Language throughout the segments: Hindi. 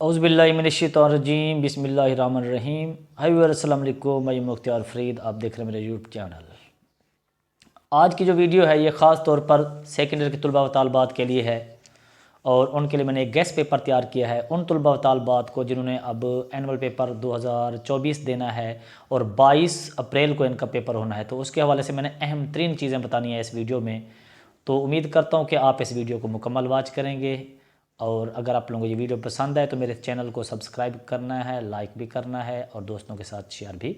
औज़ुबिल्लाहिमिनश्शैतानिर्रजीम बिस्मिल्लाहिर्रहमानिर्रहीम। हाय व्यूअर्स, अस्सलाम वालेकुम। मैं मुख्तार फ़रीद, आप देख रहे हैं मेरे यूट्यूब चैनल। आज की जो वीडियो है ये ख़ास तौर पर सेकेंडरी के तलबा व तालबात के लिए है और उनके लिए मैंने एक गेस्ट पेपर तैयार किया है उन तलबा व तालबात को जिन्होंने अब एनुअल पेपर 2024 देना है और 22 अप्रैल को इनका पेपर होना है। तो उसके हवाले से मैंने अहम तरीन चीज़ें बतानी है इस वीडियो में। तो उम्मीद करता हूँ कि आप इस वीडियो को मुकम्मल वॉच करेंगे और अगर आप लोगों को ये वीडियो पसंद आए तो मेरे चैनल को सब्सक्राइब करना है, लाइक भी करना है और दोस्तों के साथ शेयर भी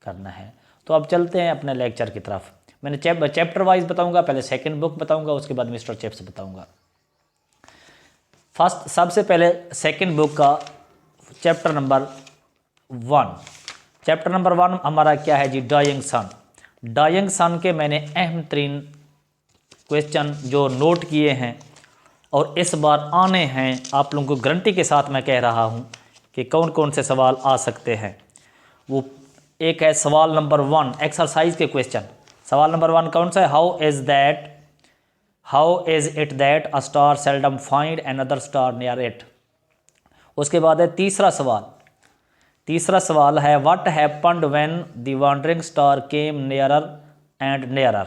करना है। तो अब चलते हैं अपने लेक्चर की तरफ। मैंने चैप्टर वाइज बताऊंगा, पहले सेकंड बुक बताऊंगा, उसके बाद मिस्टर चिप्स बताऊंगा। फर्स्ट, सबसे पहले सेकंड बुक का चैप्टर नंबर 1। चैप्टर नंबर 1 हमारा क्या है जी? डाइंग सन। डाइंग सन के मैंने अहम तरीन क्वेश्चन जो नोट किए हैं और इस बार आने हैं, आप लोगों को गारंटी के साथ मैं कह रहा हूं कि कौन कौन से सवाल आ सकते हैं। वो एक है सवाल नंबर 1 एक्सरसाइज के क्वेश्चन। सवाल नंबर 1 कौन सा है? How is it that a star seldom find another star near it. उसके बाद है तीसरा सवाल है what happened when the wandering star came nearer and nearer.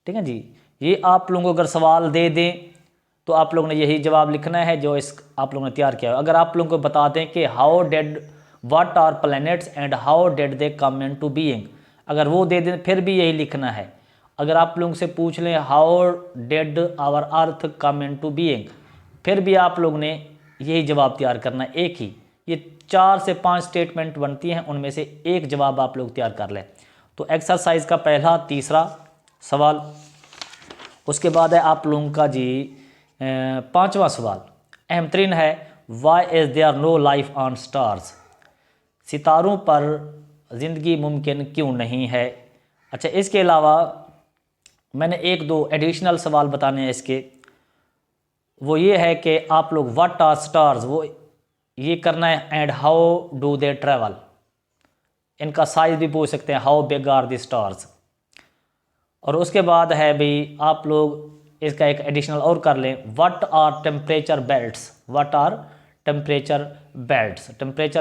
ठीक है जी। ये आप लोगों को अगर सवाल दे दें तो आप लोगों ने यही जवाब लिखना है जो इस आप लोगों ने तैयार किया है। अगर आप लोगों को बता दें कि what are planets and how did they come into being, अगर वो दे दें फिर भी यही लिखना है। अगर आप लोगों से पूछ लें how did our earth come into being, फिर भी आप लोगों ने यही जवाब तैयार करना है, एक ही। ये 4 से 5 स्टेटमेंट बनती हैं, उनमें से एक जवाब आप लोग तैयार कर लें। तो एक्सरसाइज का पहला तीसरा सवाल। उसके बाद है आप लोगों का जी 5वां सवाल अहम तरीन है why is there no life on stars. सितारों पर ज़िंदगी मुमकिन क्यों नहीं है। अच्छा, इसके अलावा मैंने 1-2 एडिशनल सवाल बताने हैं इसके। वो ये है कि आप लोग व्हाट आर स्टार्स, वो ये करना है, and how do they travel. इनका साइज भी पूछ सकते हैं, how big are the stars. और उसके बाद है भाई आप लोग इसका एक एडिशनल और कर लें, व्हाट आर टेम्परेचर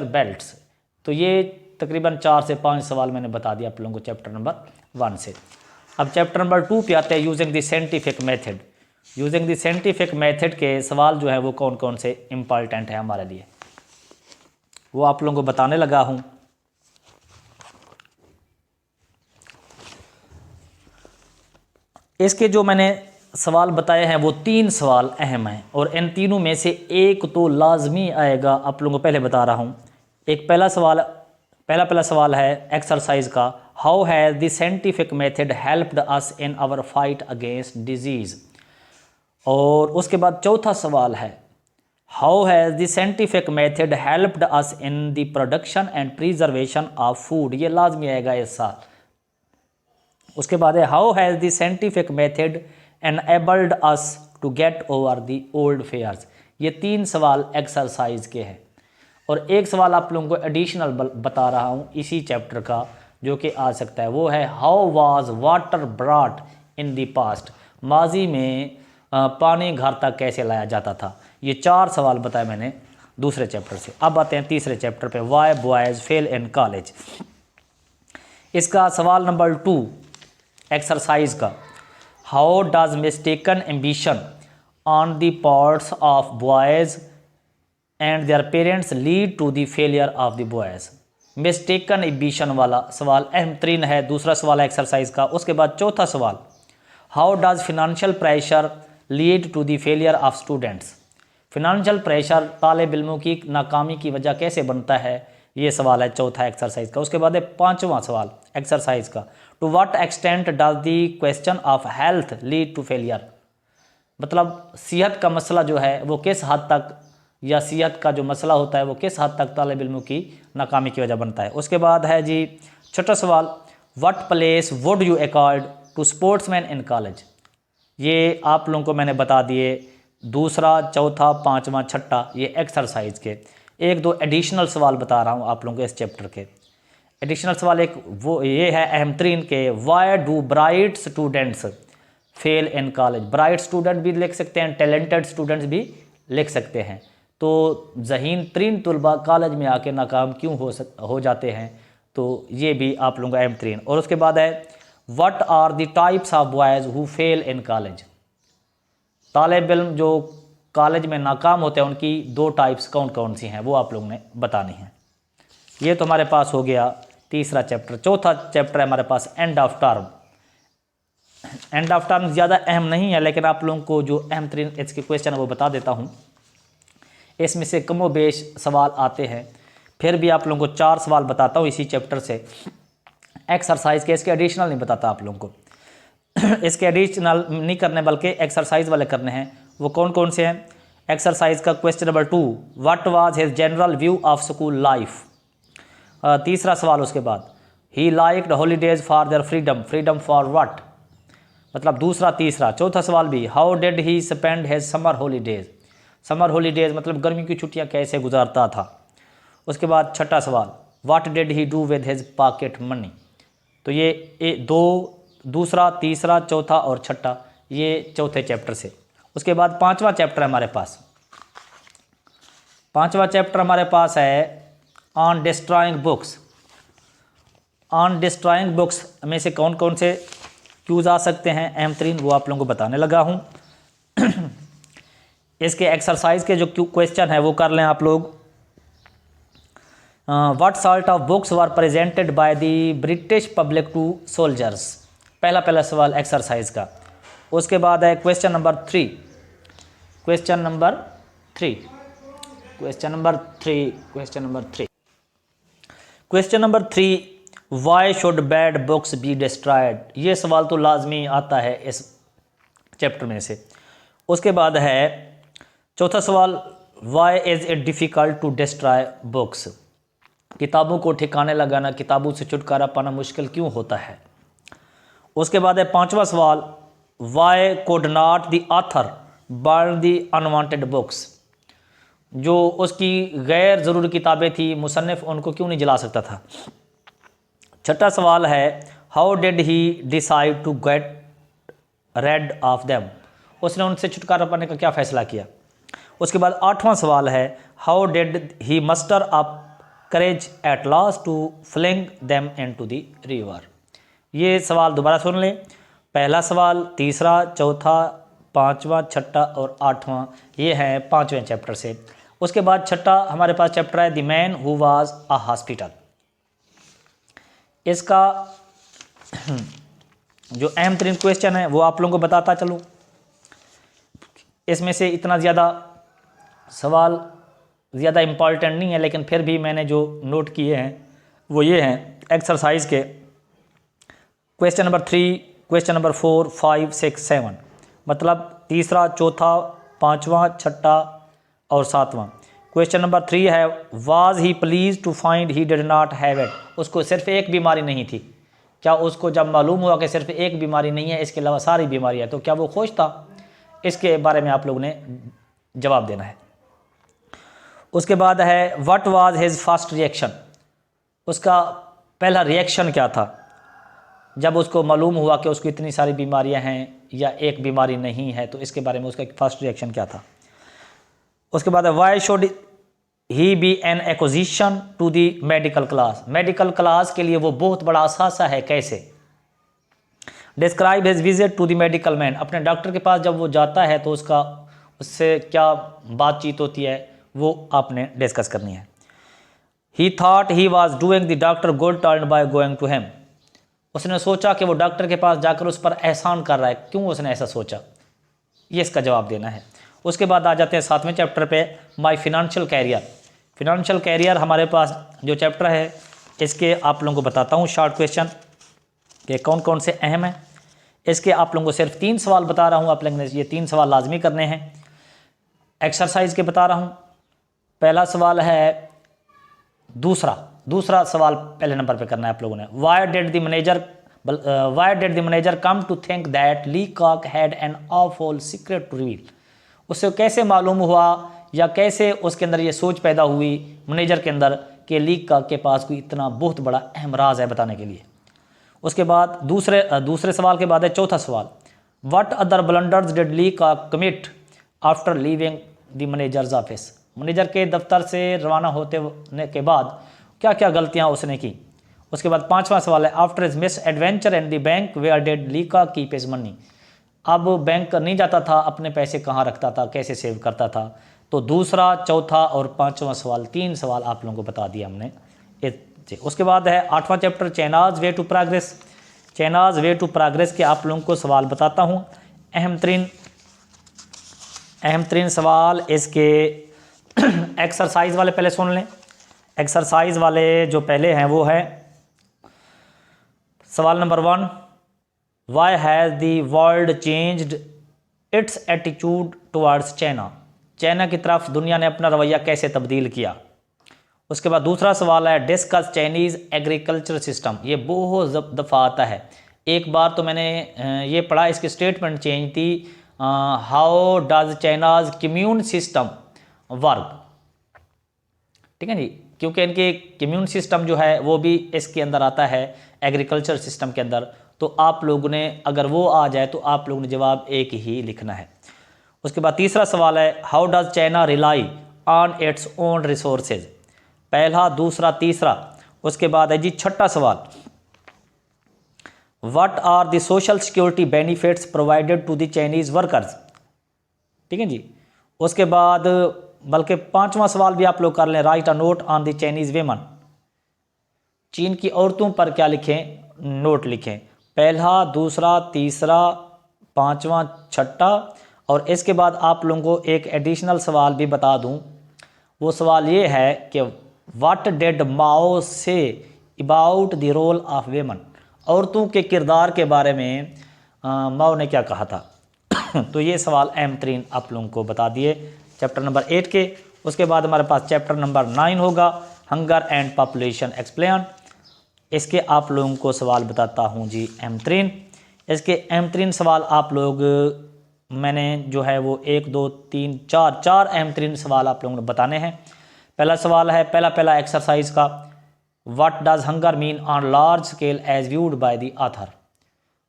बेल्ट्स। तो ये तकरीबन 4 से 5 सवाल मैंने बता दिया आप लोगों को चैप्टर नंबर 1 से। अब चैप्टर नंबर 2 पे आते हैं using the scientific method. Using the scientific method के सवाल जो है वो कौन कौन से इंपॉर्टेंट है हमारे लिए, वो आप लोगों को बताने लगा हूँ। इसके जो मैंने सवाल बताए हैं वो 3 सवाल अहम हैं और इन तीनों में से एक तो लाजमी आएगा। आप लोगों को पहले बता रहा हूँ। एक पहला सवाल है एक्सरसाइज का, how has the scientific method helped us in our fight against disease. और उसके बाद चौथा सवाल है how has the scientific method helped us in the production and preservation of food. ये लाजमी आएगा इस साल। उसके बाद है how has the scientific method enabled us to get over the old fears. ये 3 सवाल एक्सरसाइज के हैं और एक सवाल आप लोगों को एडिशनल बता रहा हूँ इसी चैप्टर का जो कि आ सकता है, वो है how was water brought in the past. माजी में पानी घर तक कैसे लाया जाता था। ये 4 सवाल बताए मैंने दूसरे चैप्टर से। अब आते हैं तीसरे चैप्टर पे, why boys fail in college. इसका सवाल नंबर 2 एक्सरसाइज का, how does mistaken ambition on the parts of boys and their parents lead to the failure of the boys. Mistaken ambition वाला सवाल अहम तरीन है, दूसरा सवाल है एक्सरसाइज का। उसके बाद चौथा सवाल, how does financial pressure lead to the failure of students. Financial pressure तालिब इल्मों की नाकामी की वजह कैसे बनता है, ये सवाल है चौथा एक्सरसाइज का। उसके बाद है 5वां सवाल एक्सरसाइज का, to what extent does the question of health lead to failure. मतलब सेहत का मसला जो है वो किस हद तक, या सेहत का जो मसला होता है वो किस हद तक तालिब इल्मों की नाकामी की वजह बनता है। उसके बाद है जी छठा सवाल, what place would you accord to sportsman in college. ये आप लोगों को मैंने बता दिए, दूसरा, चौथा, 5वां, छठा, ये एक्सरसाइज के। 1-2 एडिशनल सवाल बता रहा हूँ आप लोगों को इस चैप्टर के। एडिशनल सवाल एक वो ये है अहम तरीन के, why do bright students fail in college. Bright student भी लिख सकते हैं, टैलेंटेड स्टूडेंट्स भी लिख सकते हैं। तो ज़हीन तरीन तलबा कॉलेज में आके नाकाम क्यों हो जाते हैं, तो ये भी आप लोगों का अहम तरीन। और उसके बाद है what are the types of boys who fail in college. तालिब इल्म जो कॉलेज में नाकाम होते हैं उनकी 2 टाइप्स कौन कौन सी हैं, वो आप लोगों ने बतानी है। ये तो हमारे पास हो गया तीसरा चैप्टर। चौथा चैप्टर है हमारे पास end of term. End of term ज़्यादा अहम नहीं है, लेकिन आप लोगों को जो अहम तरीन इसके क्वेश्चन है वो बता देता हूँ। इसमें से कमो बेश सवाल आते हैं, फिर भी आप लोगों को 4 सवाल बताता हूँ इसी चैप्टर से। एक्सरसाइज के, इसके एडिशनल नहीं बताता आप लोगों को। इसके एडिशनल नहीं करने बल्कि एक्सरसाइज वाले करने हैं। वो कौन कौन से हैं? एक्सरसाइज का question number 2, what was his general view of school life. तीसरा सवाल उसके बाद, he liked holidays for their freedom, freedom for what, मतलब दूसरा तीसरा। चौथा सवाल भी, how did he spend his summer holidays, summer holidays मतलब गर्मी की छुट्टियां कैसे गुजारता था। उसके बाद छठा सवाल, what did he do with his pocket money. तो ये 2, दूसरा तीसरा चौथा और छठा, ये चौथे चैप्टर से। उसके बाद 5वां चैप्टर हमारे पास, 5वां चैप्टर हमारे पास है on destroying books. On destroying books में से कौन कौन से क्यूज आ सकते हैं अहम तरीन, वो आप लोगों को बताने लगा हूँ। इसके एक्सरसाइज के जो क्वेश्चन है वो कर लें आप लोग। What sort of books were presented by the British public to soldiers, पहला सवाल एक्सरसाइज का। उसके बाद है question number 3, question number 3, why should bad books be destroyed. ये सवाल तो लाजमी आता है इस चैप्टर में से। उसके बाद है चौथा सवाल, why is it difficult to destroy books, किताबों को ठिकाने लगाना, किताबों से छुटकारा पाना मुश्किल क्यों होता है। उसके बाद है 5वां सवाल, Y could not the author burn the unwanted books, जो उसकी गैर ज़रूरी किताबें थी मुसन्निफ़ उनको क्यों नहीं जला सकता था। छठा सवाल है, how did he decide to get rid of them, उसने उनसे छुटकारा पाने का क्या फ़ैसला किया। उसके बाद 8वां सवाल है, how did he muster up courage at last to fling them into the river. ये सवाल दोबारा सुन लें, पहला सवाल, तीसरा, चौथा, 5वां, छठा और 8वां, ये हैं 5वें चैप्टर से। उसके बाद छठा हमारे पास चैप्टर है the man who was a hospital. इसका जो अहम तरीन क्वेश्चन है वो आप लोगों को बताता चलूँ। इसमें से इतना ज़्यादा सवाल ज़्यादा इम्पॉर्टेंट नहीं है, लेकिन फिर भी मैंने जो नोट किए हैं वो ये हैं एक्सरसाइज के। क्वेश्चन नंबर 3, क्वेश्चन नंबर 4, 5, 6, 7, मतलब तीसरा, चौथा, 5वां, छठा और 7वां। क्वेश्चन नंबर 3 है, was he pleased to find he did not have it, उसको सिर्फ एक बीमारी नहीं थी, क्या उसको जब मालूम हुआ कि सिर्फ एक बीमारी नहीं है इसके अलावा सारी बीमारी है तो क्या वो खुश था। इसके बारे में आप लोगों ने जवाब देना है। उसके बाद है what was his first reaction, उसका पहला रिएक्शन क्या था जब उसको मालूम हुआ कि उसको इतनी सारी बीमारियां हैं या एक बीमारी नहीं है, तो इसके बारे में उसका फर्स्ट रिएक्शन क्या था। उसके बाद है why should he be an acquisition to the medical class, medical class के लिए वो बहुत बड़ा असासा है कैसे। Describe his visit to the medical man, अपने डॉक्टर के पास जब वो जाता है तो उससे क्या बातचीत होती है वो आपने डिस्कस करनी है। He thought he was doing the doctor good turn by going to him, उसने सोचा कि वो डॉक्टर के पास जाकर उस पर एहसान कर रहा है, क्यों उसने ऐसा सोचा, ये इसका जवाब देना है। उसके बाद आ जाते हैं 7वें चैप्टर पे, my financial career. Financial career हमारे पास जो चैप्टर है इसके आप लोगों को बताता हूँ शॉर्ट क्वेश्चन कि कौन कौन से अहम हैं। इसके आप लोगों को सिर्फ 3 सवाल बता रहा हूँ, आप लोगों ने ये 3 सवाल लाजमी करने हैं। एक्सरसाइज के बता रहा हूँ। पहला सवाल है, दूसरा सवाल पहले नंबर पे करना है आप लोगों ने। Why did the manager come to think that Leacock had an awful secret to reveal, उससे कैसे मालूम हुआ या कैसे उसके अंदर ये सोच पैदा हुई मैनेजर के अंदर कि ली कॉक के पास कोई इतना बहुत बड़ा अहम राज है बताने के लिए। उसके बाद दूसरे सवाल के बाद है चौथा सवाल, what other blunders did Leacock commit after leaving the manager's office, manager के दफ्तर से रवाना होने के बाद क्या क्या गलतियां उसने की। उसके बाद 5वां सवाल है, after his misadventure and the bank where did Leacock keep his money. अब बैंक नहीं जाता था, अपने पैसे कहाँ रखता था, कैसे सेव करता था। तो दूसरा, चौथा और 5वां सवाल, 3 सवाल आप लोगों को बता दिया हमने। उसके बाद है 8वां chapter, China's way to progress. China's way to progress के आप लोगों को सवाल बताता हूँ। अहम तरीन सवाल इसके एक्सरसाइज वाले पहले सुन लें। एक्सरसाइज वाले जो पहले हैं वो है सवाल number 1, why has the world changed its attitude towards China. China की तरफ दुनिया ने अपना रवैया कैसे तब्दील किया। उसके बाद दूसरा सवाल है, डिस्कस चाइनीज़ एग्रीकल्चर सिस्टम। ये बहुत दफ़ा आता है, एक बार तो मैंने ये पढ़ा, इसकी स्टेटमेंट चेंज थी, how does China's commune system work. ठीक है जी, क्योंकि इनके कम्यून सिस्टम जो है वो भी इसके अंदर आता है, एग्रीकल्चर सिस्टम के अंदर। तो आप लोगों ने अगर वो आ जाए तो आप लोगों ने जवाब एक ही लिखना है। उसके बाद तीसरा सवाल है, how does China rely on its own resources. पहला, दूसरा, तीसरा। उसके बाद है जी छठा सवाल, what are the social security benefits provided to the Chinese workers. ठीक है जी। उसके बाद बल्कि 5वां सवाल भी आप लोग कर लें, write a note on the Chinese women. चीन की औरतों पर क्या लिखें, नोट लिखें। पहला, दूसरा, तीसरा, 5वां, छठा। और इसके बाद आप लोगों को एक एडिशनल सवाल भी बता दूं, वो सवाल ये है कि what did Mao say about the role of women. औरतों के किरदार के बारे में माओ ने क्या कहा था। तो ये सवाल अहम तरीन आप लोगों को बता दिए चैप्टर नंबर 8 के। उसके बाद हमारे पास चैप्टर नंबर 9 होगा, हंगर एंड पॉपुलेशन एक्सप्लेन। इसके आप लोगों को सवाल बताता हूँ जी अहम तरीन। इसके अहम तरीन सवाल आप लोग, मैंने जो है वो 1 2 3 4 अहम तरीन सवाल आप लोगों ने बताने हैं। पहला सवाल है, पहला एक्सरसाइज का, what does hunger mean on large scale as viewed by the author.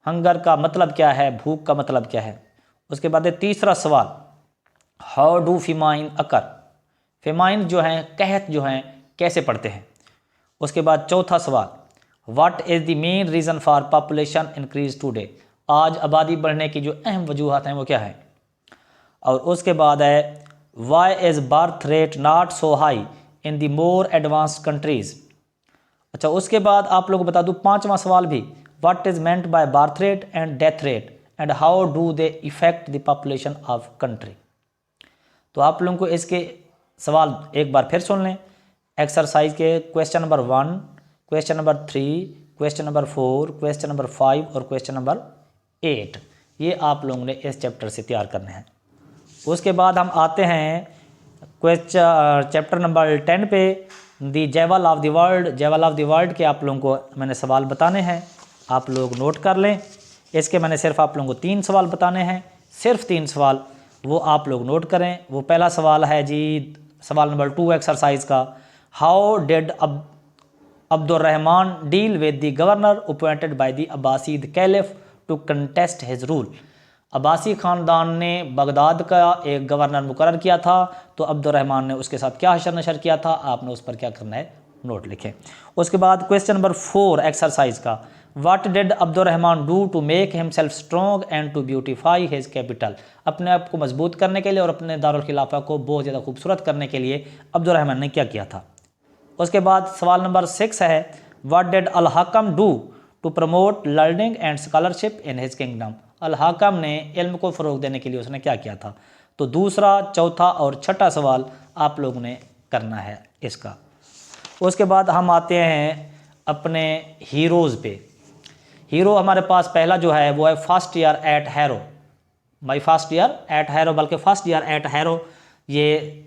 Hunger का मतलब क्या है, भूख का मतलब क्या है। उसके बाद तीसरा सवाल, how do famine occur. Famine जो है, कहत जो हैं, कैसे पढ़ते हैं। उसके बाद चौथा सवाल, what is the main reason for population increase today. आज आबादी बढ़ने की जो अहम वजूहत हैं वो क्या है। और उसके बाद है, why is birth rate not so high in the more advanced countries. अच्छा, उसके बाद आप लोग को बता दूं 5वां सवाल भी, what is meant by birth rate and death rate and how do they effect the population of country. तो आप लोगों को इसके सवाल एक बार फिर सुन लें। एक्सरसाइज के question number 1, question number 3, question number 4, question number 5 और क्वेश्चन नंबर 8, ये आप लोगों ने इस चैप्टर से तैयार करने हैं। उसके बाद हम आते हैं चैप्टर नंबर 10 पे, the jewel of the world. Jewel of the world के आप लोगों को मैंने सवाल बताने हैं, आप लोग नोट कर लें। इसके मैंने सिर्फ आप लोगों को 3 सवाल बताने हैं, सिर्फ 3 सवाल, वो आप लोग नोट करें। वो पहला सवाल है जी, सवाल नंबर 2 एक्सरसाइज का, how did Abdurrahman deal with the governor appointed by the Abbasid caliph to contest his rule. अब्बासी ख़ानदान ने बगदाद का एक गवर्नर मुकर्रर किया था, तो अब्दुर्रहमान ने उसके साथ क्या हशर नशर किया था, आपने उस पर क्या करना है, नोट लिखें। उसके बाद क्वेश्चन नंबर 4 एक्सरसाइज का, what did Abdurrahman do to make himself strong and to beautify his capital. अपने आप को मजबूत करने के लिए और अपने दारुल खिलाफा को बहुत ज़्यादा खूबसूरत करने के लिए अब्दुर्रहमान ने क्या किया था। उसके बाद सवाल नंबर 6 है, what did al Hakam do to promote learning and scholarship in his kingdom. Al Hakam ने इल्म को फ़रोग देने के लिए उसने क्या किया था। तो दूसरा, चौथा और छठा सवाल आप लोगों ने करना है इसका। उसके बाद हम आते हैं अपने हीरोज़ पे। हीरो हमारे पास पहला जो है वो है first year at Harrow. My first year at Harrow, बल्कि फर्स्ट ईयर एट हैरो। ये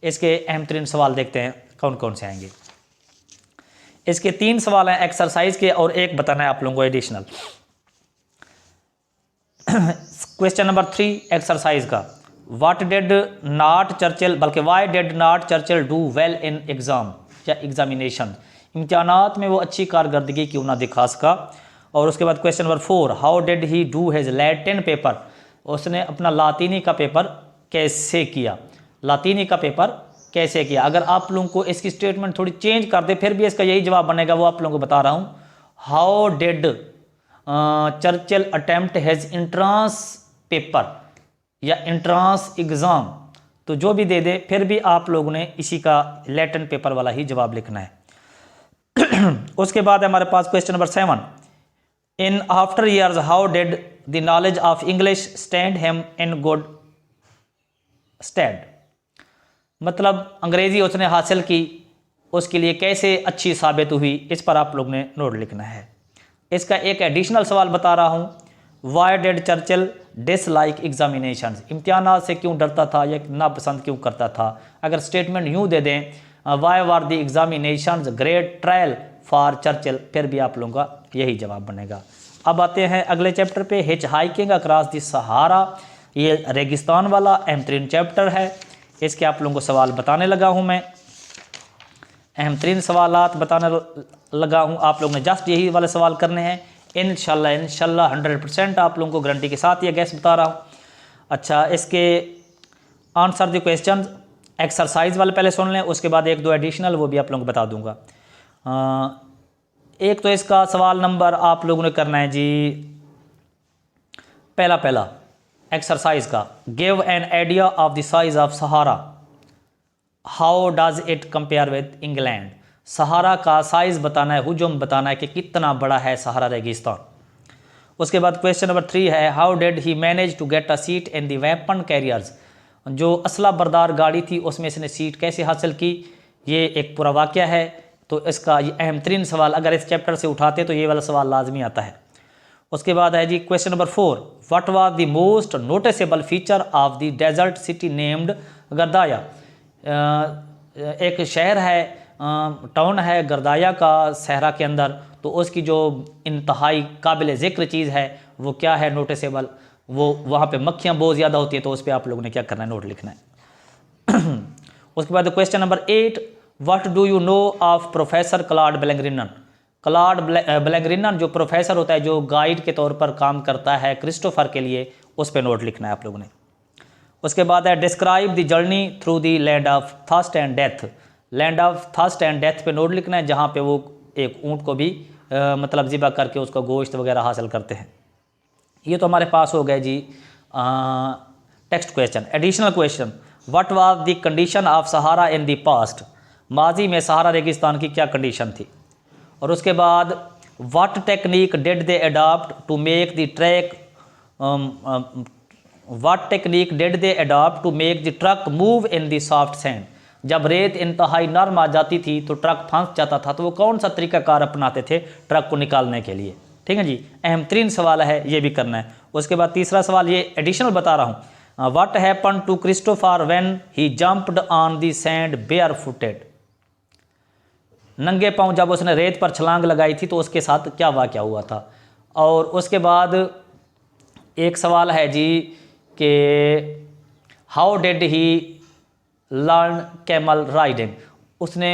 इसके अहम तरीन सवाल देखते हैं कौन कौन से आएंगे। इसके 3 सवाल हैं एक्सरसाइज के और एक बताना है आप लोगों को एडिशनल। क्वेश्चन नंबर 3 एक्सरसाइज का, व्हाट डिड नॉट चर्चिल, बल्कि why did not Churchill do well in exam या एग्जामिनेशन। इम्तिहानात में वो अच्छी कारकर्दगी क्यों ना दिखा सका। और उसके बाद question number 4, how did he do his Latin paper. उसने अपना लातीनी का पेपर कैसे किया, लातीनी का पेपर कैसे किया। अगर आप लोगों को इसकी स्टेटमेंट थोड़ी चेंज कर दे फिर भी इसका यही जवाब बनेगा, वो आप लोगों को बता रहा हूँ। How did Churchill attempt has entrance paper या एंट्रेंस एग्जाम, तो जो भी दे दे फिर भी आप लोगों ने इसी का लैटिन पेपर वाला ही जवाब लिखना है। उसके बाद हमारे पास question number 7, in after years how did the knowledge of English stand him in good stand, मतलब अंग्रेजी उसने हासिल की, उसके लिए कैसे अच्छी साबित हुई, इस पर आप लोग ने नोट लिखना है। इसका एक एडिशनल सवाल बता रहा हूँ, why did Churchill dislike examination, इम्तिहानात से क्यों डरता था या नापसंद क्यों करता था। अगर स्टेटमेंट यूँ दे दें, why were the examination great trial for Churchill, फिर भी आप लोगों का यही जवाब बनेगा। अब आते हैं अगले चैप्टर पे, hitch hiking across the Sahara, ये रेगिस्तान वाला अहम तरीन चैप्टर है। इसके आप लोगों को सवाल बताने लगा हूँ मैं, अहम तरीन सवालात बताने लगा हूँ। आप लोगों ने जस्ट यही वाले सवाल करने हैं। इंशाल्लाह 100% आप लोगों को गारंटी के साथ ये गैस बता रहा हूँ। अच्छा, इसके आंसर द क्वेश्चन एक्सरसाइज वाले पहले सुन लें, उसके बाद एक दो एडिशनल वो भी आप लोगों को बता दूंगा। एक तो इसका सवाल नंबर आप लोगों ने करना है जी, पहला एक्सरसाइज का, give an idea of the size of Sahara, how does it compare with England. Sahara का साइज बताना है, हुजूम बताना है कि कितना बड़ा है सहारा रेगिस्तान। उसके बाद क्वेश्चन नंबर 3 है, how did he manage to get a seat in the weapon carriers, जो असला बरदार गाड़ी थी उसमें इसने सीट कैसे हासिल की, ये एक पूरा वाक़या है। तो इसका ये अहम तरीन सवाल अगर इस चैप्टर से उठाते तो ये वाला सवाल लाजमी आता है। उसके बाद है जी question number 4, what was the most noticeable feature of the desert city named Ghardaia. एक शहर है, टाउन है गर्दाया का सहरा के अंदर, तो उसकी जो इंतहाई काबिल ज़िक्र चीज़ है वो क्या है नोटिसेबल, वो वहाँ पे मक्खियाँ बहुत ज़्यादा होती है, तो उस पर आप लोगों ने क्या करना है, नोट लिखना है। उसके बाद question number 8, what do you know of professor Claude Blanguernon. Claude Blanguernon जो प्रोफेसर होता है, जो गाइड के तौर पर काम करता है क्रिस्टोफर के लिए, उस पर नोट लिखना है आप लोगों ने। उसके बाद है describe the journey through the land of thirst and death, land of thirst and death पे नोट लिखना है, जहाँ पे वो एक ऊँट को भी मतलब ज़िबा करके उसका गोश्त वगैरह हासिल करते हैं। ये तो हमारे पास हो गए जी text question. Additional question, what was the condition of Sahara in the past, माजी में सहारा रेगिस्तान की क्या कंडीशन थी। और उसके बाद what technique did they adopt to make the track, what technique did they adopt to make the truck move in the soft sand, जब रेत इंतहाई नरम आ जाती थी तो ट्रक फंस जाता था, तो वो कौन सा तरीकाकार अपनाते थे ट्रक को निकालने के लिए। ठीक है जी, अहम तरीन सवाल है, ये भी करना है। उसके बाद तीसरा सवाल ये एडिशनल बता रहा हूँ, what happen to Christopher when he jumped on the sand barefooted, नंगे पांव जब उसने रेत पर छलांग लगाई थी तो उसके साथ क्या वाक़या हुआ था। और उसके बाद एक सवाल है जी कि how did he learn camel riding, उसने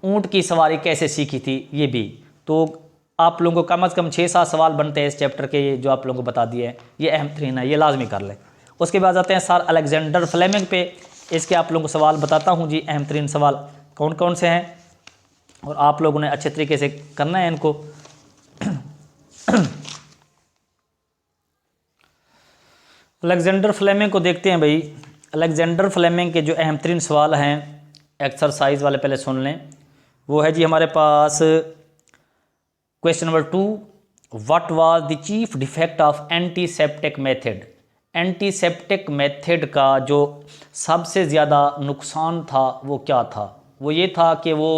ऊँट की सवारी कैसे सीखी थी, ये भी। तो आप लोगों को कम से कम 6-7 सवाल बनते हैं इस चैप्टर के, जो आप लोगों को बता दिए हैं, ये अहम तरीन है, ये लाजमी कर लें। उसके बाद आते हैं सर अलेक्जेंडर फ्लेमिंग पे, इसके आप लोगों को सवाल बताता हूँ जी, अहम तरीन सवाल कौन कौन से हैं, और आप लोगों ने अच्छे तरीके से करना है इनको। अलेक्जेंडर फ्लेमिंग को देखते हैं भाई। अलेक्जेंडर फ्लेमिंग के जो अहम तरीन सवाल हैं एक्सरसाइज वाले पहले सुन लें। वो है जी हमारे पास question number 2, what was the chief defect of antiseptic method. Antiseptic method का जो सबसे ज़्यादा नुकसान था वो क्या था, वो ये था कि वो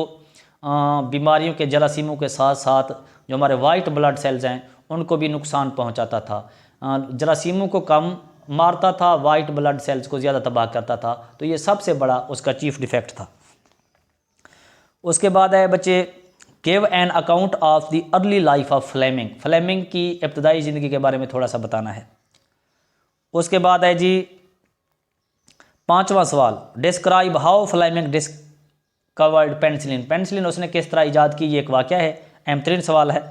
बीमारियों के जरासीमों के साथ साथ जो हमारे वाइट ब्लड सेल्स हैं उनको भी नुकसान पहुंचाता था। जरासीमों को कम मारता था, वाइट ब्लड सेल्स को ज़्यादा तबाह करता था, तो ये सबसे बड़ा उसका चीफ डिफेक्ट था। उसके बाद है बच्चे, give an account of the early life of Fleming, Fleming की इब्तदाई ज़िंदगी के बारे में थोड़ा सा बताना है। उसके बाद है जी 5वां सवाल, describe how Fleming discovered penicillin, penicillin उसने किस तरह ईजाद की, ये एक वाक़या है, अहम तरीन सवाल है।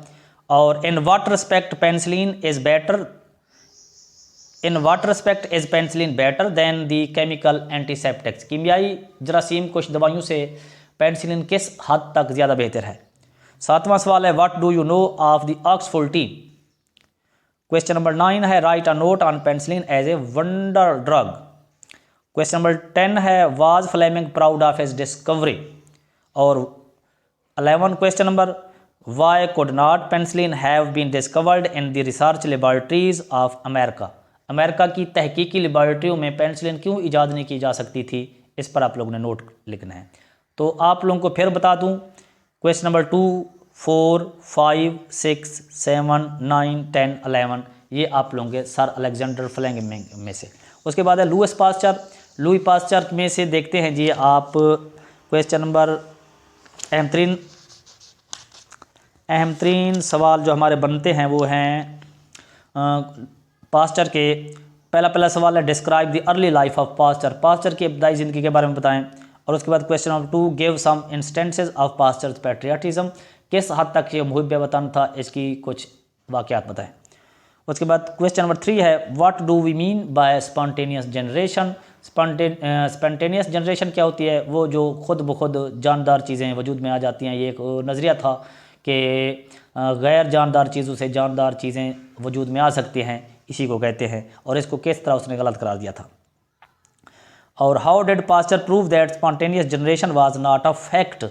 और in what respect penicillin is better in what respect is penicillin better than the chemical antiseptics, कीमियाई जरासीम कुछ दवाइयों से पेंसिलिन किस हद तक ज़्यादा बेहतर है। 7वां सवाल है what do you know of the Oxford team. Question number 9 है write a note on penicillin as a wonder drug. Question number 10 है was Fleming proud of his discovery. और 11 question number why could not penicillin have been discovered in the research laboratories of America. America की तहकीकी लेबॉर्ट्रियों में पेंसिलिन क्यों ईजाद नहीं की जा सकती थी, इस पर आप लोगों ने नोट लिखना है। तो आप लोगों को फिर बता दूं क्वेश्चन नंबर 2, 4, 5, 6, 7, 9, 10, 11 ये आप लोगों के सर अलेक्जेंडर फ्लेमिंग में से। उसके बाद है लुईस पास्चर। लुई पास्चर में से देखते हैं जी आप क्वेश्चन नंबर अहम तरीन सवाल जो हमारे बनते हैं वो हैं पास्चर के। पहला सवाल है describe the early life of Pasteur. Pasteur की इब्तदाई ज़िंदगी के बारे में बताएं। और उसके बाद question number 2 give some instances of Pasteur's patriotism. किस हद तक ये मुहिब वतन था, इसकी कुछ वाक़यात बताएं। उसके बाद क्वेश्चन नंबर 3 है what do we mean by spontaneous generation. Spontaneous generation क्या होती है, वो जो खुद ब खुद जानदार चीज़ें वजूद में आ जाती हैं। ये एक नज़रिया था कि गैर जानदार चीज़ों से जानदार चीज़ें वजूद में आ सकती हैं, इसी को कहते हैं। और इसको किस तरह उसने गलत करार दिया था। और how did Pasteur prove that spontaneous generation was not a fact.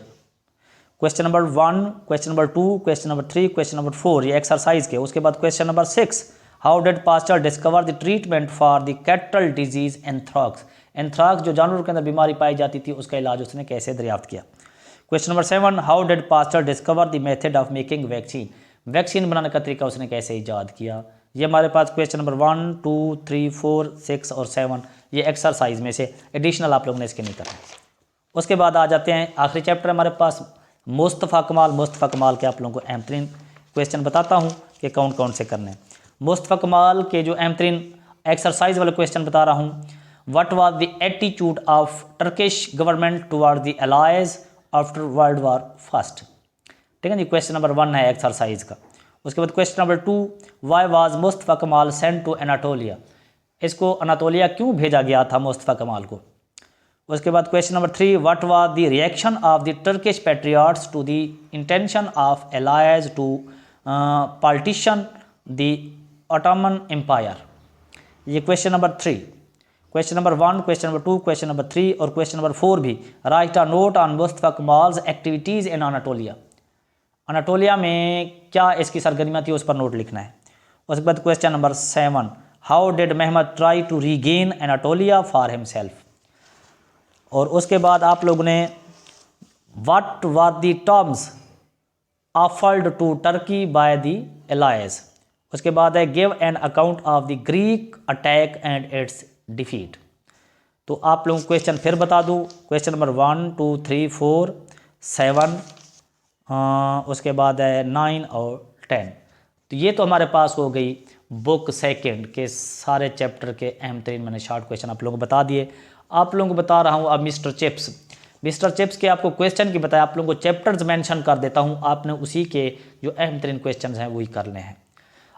Question number 1, question number 2, question number 3, question number 4 ये एक्सरसाइज के। उसके बाद question number 6 how did Pasteur discover the treatment for the cattle disease anthrax. Anthrax जो जानवरों के अंदर बीमारी पाई जाती थी उसका इलाज उसने कैसे दरियाफ्त किया। Question number 7 how did Pasteur discover the method of making vaccine. Vaccine बनाने का तरीका उसने कैसे ईजाद किया। ये हमारे पास क्वेश्चन नंबर 1, 2, 3, 4, 6 और 7 ये एक्सरसाइज में से एडिशनल आप लोगों ने इसके नहीं करना। उसके बाद आ जाते हैं आखिरी चैप्टर हमारे पास मुस्तफ़ा कमाल। मुस्तफ़ा कमाल के आप लोगों को अहम तरीन क्वेश्चन बताता हूँ कि कौन कौन से करने हैं। मुस्तफ़ा कमाल के जो अहम तरीन एक्सरसाइज वाले क्वेश्चन बता रहा हूँ। What was the attitude of Turkish government toward the allies after world war first. ठीक है जी, क्वेश्चन नंबर 1 है एक्सरसाइज का। उसके बाद question number 2 why was Mustafa Kemal sent to Anatolia. इसको अनातोलिया क्यों भेजा गया था मुस्तफ़ा कमाल को। उसके बाद question number 3 what was the reaction of the Turkish patriots to the intention of Allies to partition the Ottoman Empire. ये question number 3। Question number 1, question number 2, question number 3 और क्वेश्चन नंबर 4 भी write a note on Mustafa कमाल्स activities in Anatolia. Anatolia में क्या इसकी सरगर्मियाँ थी उस पर नोट लिखना है। उसके बाद question number 7 how did Mehmed try to regain Anatolia for himself. और उसके बाद आप लोगों ने what were the terms offered to Turkey by the Allies. उसके बाद है give an account of the Greek attack and its defeat. तो आप लोगों को क्वेश्चन फिर बता दूं क्वेश्चन नंबर 1, 2, 3, 4, 7 उसके बाद है 9 और 10। तो ये तो हमारे पास हो गई बुक सेकंड के सारे चैप्टर के अहम तरीन मैंने शॉर्ट क्वेश्चन आप लोगों को बता दिए। आप लोगों को बता रहा हूँ अब मिस्टर चिप्स के आपको क्वेश्चन की बताया। आप लोगों को चैप्टर्स मेंशन कर देता हूँ, आपने उसी के जो अहम तरीन क्वेश्चन हैं वही करने हैं।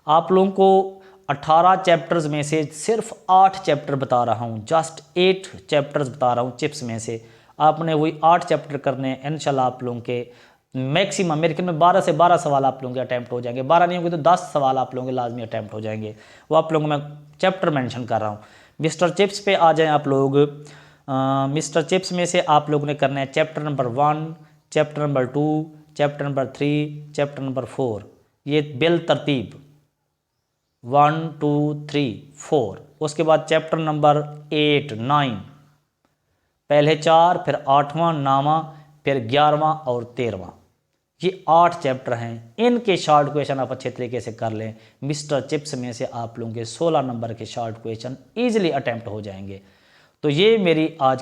आप लोगों को 18 चैप्टर्स में से सिर्फ 8 चैप्टर बता रहा हूँ, जस्ट 8 चैप्टर्स बता रहा हूँ चिप्स में से। आपने वही 8 चैप्टर करने हैं इंशाल्लाह। आप लोगों के मैक्सिमम मेरे ख्याल में 12 से 12 सवाल आप लोगों के अटैम्प्ट हो जाएंगे। 12 नहीं होंगे तो 10 सवाल आप लोगों के लाजमी अटैम्प्ट हो जाएंगे। वो आप लोगों को मैं चैप्टर मेंशन कर रहा हूँ। मिस्टर चिप्स पे आ जाएं आप लोग। मिस्टर चिप्स में से आप लोगों ने करना है chapter number 1, chapter number 2, chapter number 3, chapter number 4 ये बिल तरतीब 1, 2, 3, 4। उसके बाद चैप्टर नंबर 8, 9 पहले 4 फिर 8वां 9वां फिर 11वां और 13वां ये 8 चैप्टर हैं। इनके शॉर्ट क्वेश्चन आप अच्छे तरीके से कर लें। मिस्टर चिप्स में से आप लोगों के 16 नंबर के शॉर्ट क्वेश्चन ईजिली अटैम्प्ट हो जाएंगे। तो ये मेरी आज